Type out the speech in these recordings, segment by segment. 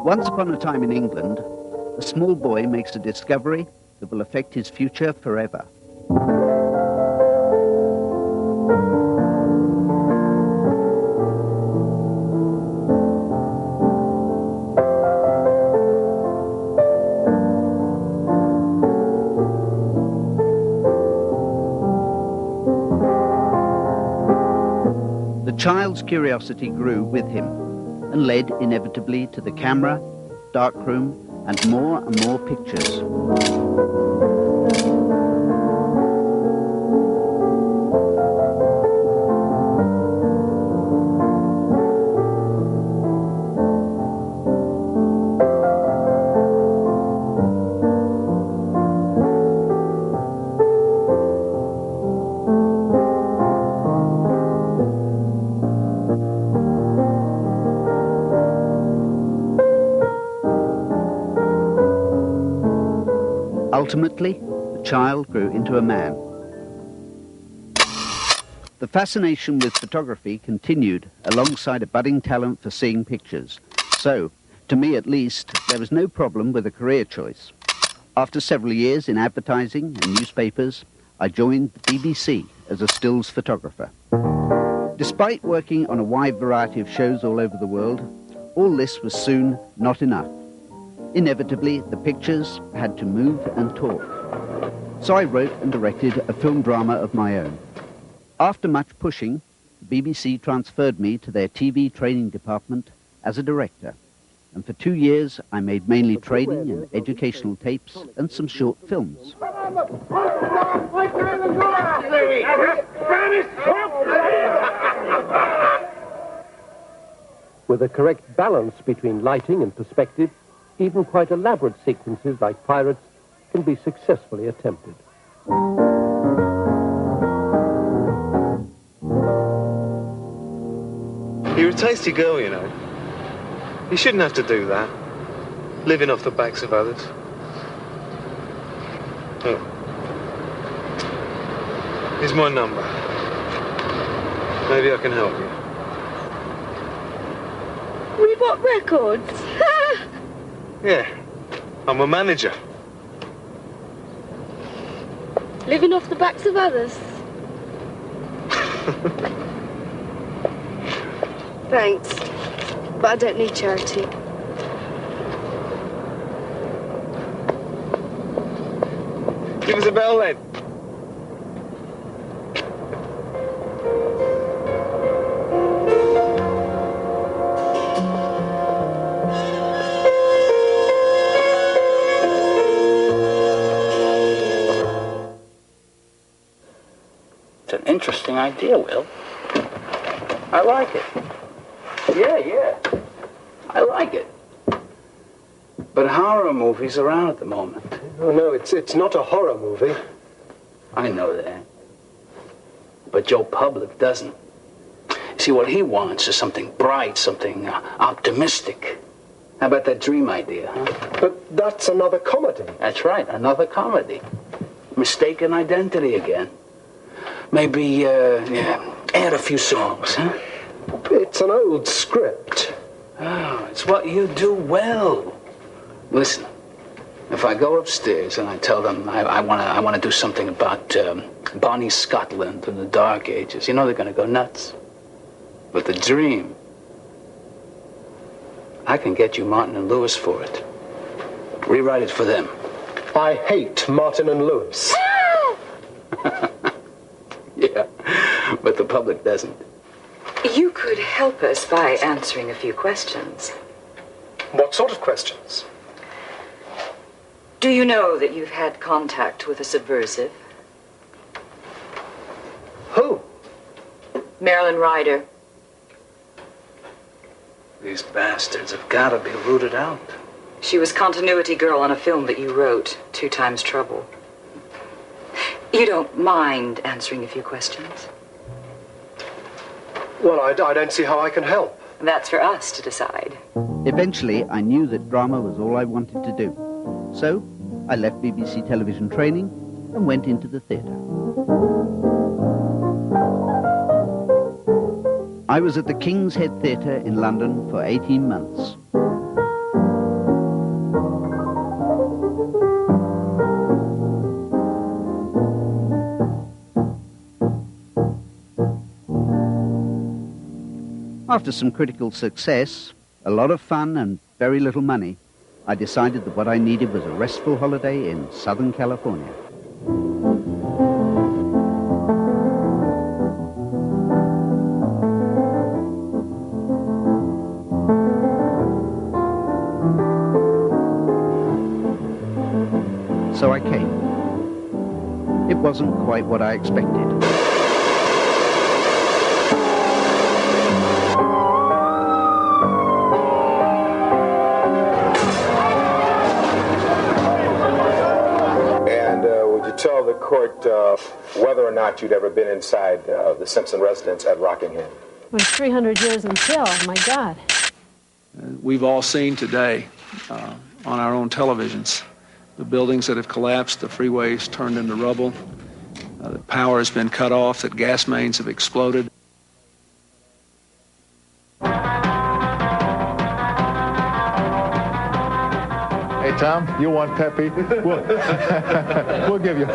Once upon a time in England, a small boy makes a discovery that will affect his future forever. The child's curiosity grew with him and led inevitably to the camera, darkroom, and more pictures. Ultimately, the child grew into a man. The fascination with photography continued alongside a budding talent for seeing pictures. So, to me at least, there was no problem with a career choice. After several years in advertising and newspapers, I joined the BBC as a stills photographer. Despite working on a wide variety of shows all over the world, all this was soon not enough. Inevitably, the pictures had to move and talk. So I wrote and directed a film drama of my own. After much pushing, the BBC transferred me to their TV training department as a director. And for 2 years, I made mainly training and educational tapes and some short films. With a correct balance between lighting and perspective, even quite elaborate sequences like Pirates can be successfully attempted. You're a tasty girl, you know. You shouldn't have to do that. Living off the backs of others. Oh. Here's my number. Maybe I can help you. We bought records. Yeah, I'm a manager. Living off the backs of others. Thanks, but I don't need charity. Give us a bell then. Interesting idea, Will. I like it. Yeah. I like it. But horror movies are out at the moment. Oh, no, it's not a horror movie. I know that. But Joe Public doesn't. See, what he wants is something bright, something optimistic. How about that dream idea, huh? But that's another comedy. That's right, another comedy. Mistaken identity again. Maybe, add a few songs, huh? It's an old script. Oh, it's what you do well. Listen, if I go upstairs and I tell them I want to do something about Bonnie Scotland in the Dark Ages, you know they're going to go nuts. But the dream, I can get you Martin and Lewis for it. Rewrite it for them. I hate Martin and Lewis. Yeah, but the public doesn't. You could help us by answering a few questions. What sort of questions? Do you know that you've had contact with a subversive? Who? Marilyn Ryder. These bastards have got to be rooted out. She was continuity girl on a film that you wrote, 2 Times Trouble. You don't mind answering a few questions? Well, I don't see how I can help. That's for us to decide. Eventually, I knew that drama was all I wanted to do. So, I left BBC television training and went into the theatre. I was at the King's Head Theatre in London for 18 months. After some critical success, a lot of fun and very little money, I decided that what I needed was a restful holiday in Southern California. So I came. It wasn't quite what I expected. Tell the court whether or not you'd ever been inside the Simpson residence at Rockingham. It was 300 years until, my God. We've all seen today on our own televisions the buildings that have collapsed, the freeways turned into rubble, the power has been cut off, that gas mains have exploded. Hey, Tom, you want Pepe? We'll give you.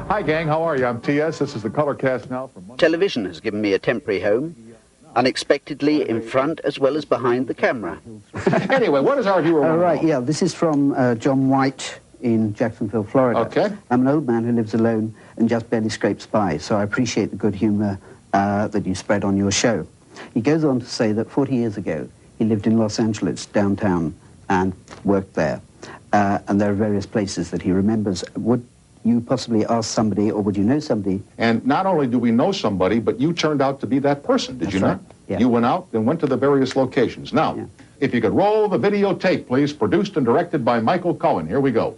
Hi, gang. How are you? I'm T.S. This is the color cast now from Monday. Television has given me a temporary home, unexpectedly in front as well as behind the camera. Anyway, what is our hero? Oh, right, yeah. This is from John White in Jacksonville, Florida. Okay. I'm an old man who lives alone and just barely scrapes by, so I appreciate the good humor that you spread on your show. He goes on to say that 40 years ago, he lived in Los Angeles, downtown, and worked there. And there are various places that he remembers. Would you possibly ask somebody, or would you know somebody? And not only do we know somebody, but you turned out to be that person, did you not? Yeah. You went out and went to the various locations. Now, if you could roll the videotape, please, produced and directed by Michael Cohen. Here we go.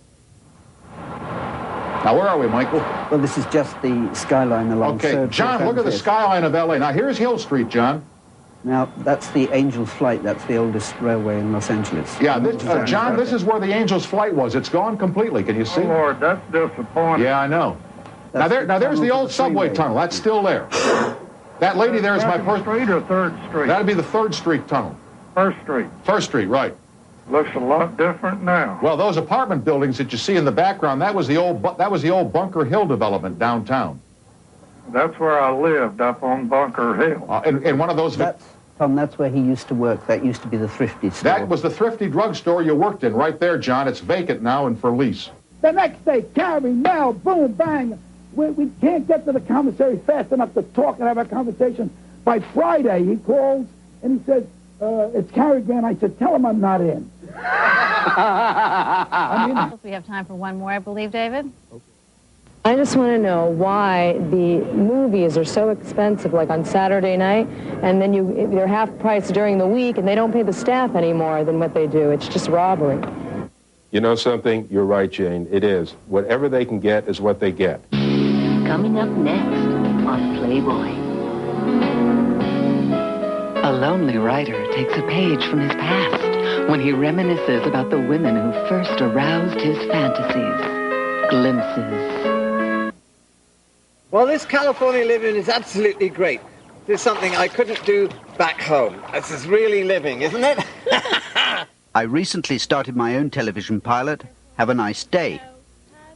Now, where are we, Michael? Well, this is just the skyline along Okay, John, look at the skyline of L.A. Now, here's Hill Street, John. Now, that's the Angel's Flight. That's the oldest railway in Los Angeles. Yeah, John, this is where the Angel's Flight was. It's gone completely. Can you see? Oh, Lord, that's disappointing. Yeah, I know. Now there's the old subway tunnel. That's still there. That lady there is my person. Street or 3rd Street? That'd be the 3rd Street tunnel. 1st Street. 1st Street, right. Looks a lot different now. Well, those apartment buildings that you see in the background, that was the old Bunker Hill development downtown. That's where I lived, up on Bunker Hill. In one of those... Tom, that's where he used to work. That used to be the Thrifty store. That was the Thrifty drugstore you worked in right there, John. It's vacant now and for lease. The next day, Carrie, Mel, boom, bang. We can't get to the commissary fast enough to talk and have a conversation. By Friday, he calls and he says, it's Cary Grant. I said, tell him I'm not in. We have time for one more, I believe, David. I just want to know why the movies are so expensive, like on Saturday night, and then they're half price during the week, and they don't pay the staff any more than what they do. It's just robbery. You know something? You're right, Jane. It is. Whatever they can get is what they get. Coming up next on Playboy. A lonely writer takes a page from his past when he reminisces about the women who first aroused his fantasies. Glimpses. Well, this California living is absolutely great. This is something I couldn't do back home. This is really living, isn't it? I recently started my own television pilot, Have a Nice Day.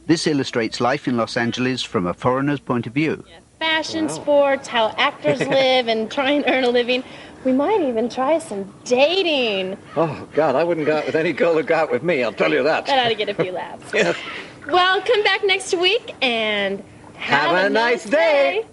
This illustrates life in Los Angeles from a foreigner's point of view. Fashion, sports, how actors live and try and earn a living. We might even try some dating. Oh, God, I wouldn't go out with any girl who'd go out with me, I'll tell you that. That ought to get a few laughs. Yes. Well, come back next week and have a nice day.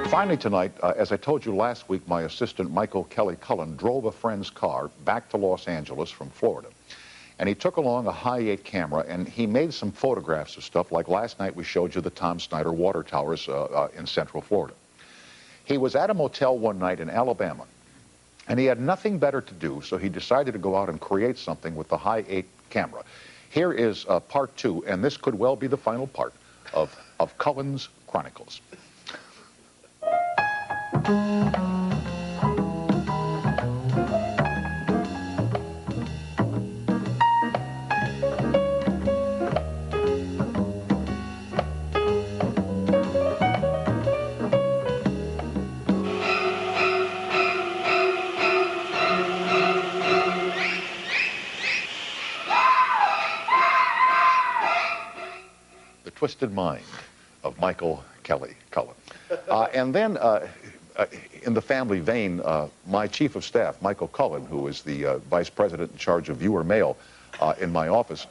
Finally tonight, as I told you last week, my assistant Michael Kelly Cullen drove a friend's car back to Los Angeles from Florida. And he took along a high-8 camera, and he made some photographs of stuff, like last night we showed you the Tom Snyder water towers in Central Florida. He was at a motel one night in Alabama, and he had nothing better to do, so he decided to go out and create something with the high-8 camera. Here is part 2, and this could well be the final part of Cullen's Chronicles. twisted mind of Michael Kelly Cullen. And then, in the family vein, my chief of staff, Michael Cullen, who is the vice president in charge of viewer mail in my office,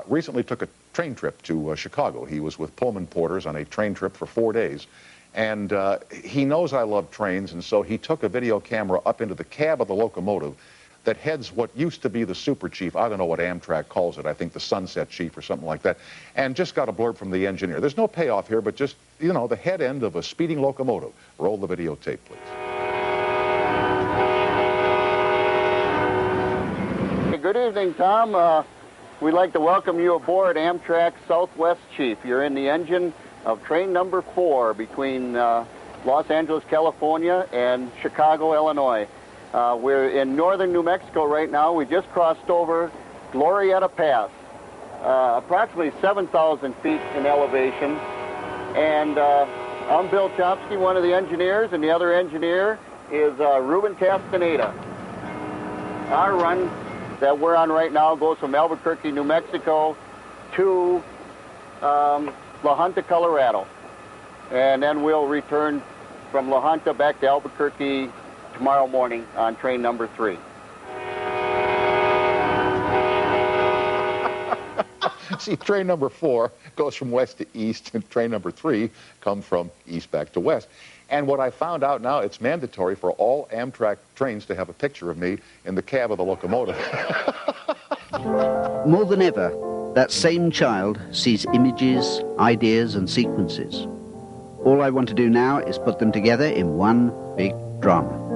recently took a train trip to Chicago. He was with Pullman Porters on a train trip for 4 days. And he knows I love trains, and so he took a video camera up into the cab of the locomotive that heads what used to be the super chief. I don't know what Amtrak calls it. I think the Sunset Chief or something like that. And just got a blurb from the engineer. There's no payoff here, but just, you know, the head end of a speeding locomotive. Roll the videotape, please. Good evening, Tom. We'd like to welcome you aboard Amtrak Southwest Chief. You're in the engine of train number 4 between Los Angeles, California and Chicago, Illinois. We're in northern New Mexico right now. We just crossed over Glorieta Pass, approximately 7,000 feet in elevation. And I'm Bill Chomsky, one of the engineers, and the other engineer is Ruben Castaneda. Our run that we're on right now goes from Albuquerque, New Mexico to La Junta, Colorado. And then we'll return from La Junta back to Albuquerque tomorrow morning on train number 3. See, train number 4 goes from west to east, and train number 3 comes from east back to west. And what I found out now, it's mandatory for all Amtrak trains to have a picture of me in the cab of the locomotive. More than ever, that same child sees images, ideas, and sequences. All I want to do now is put them together in one big drama.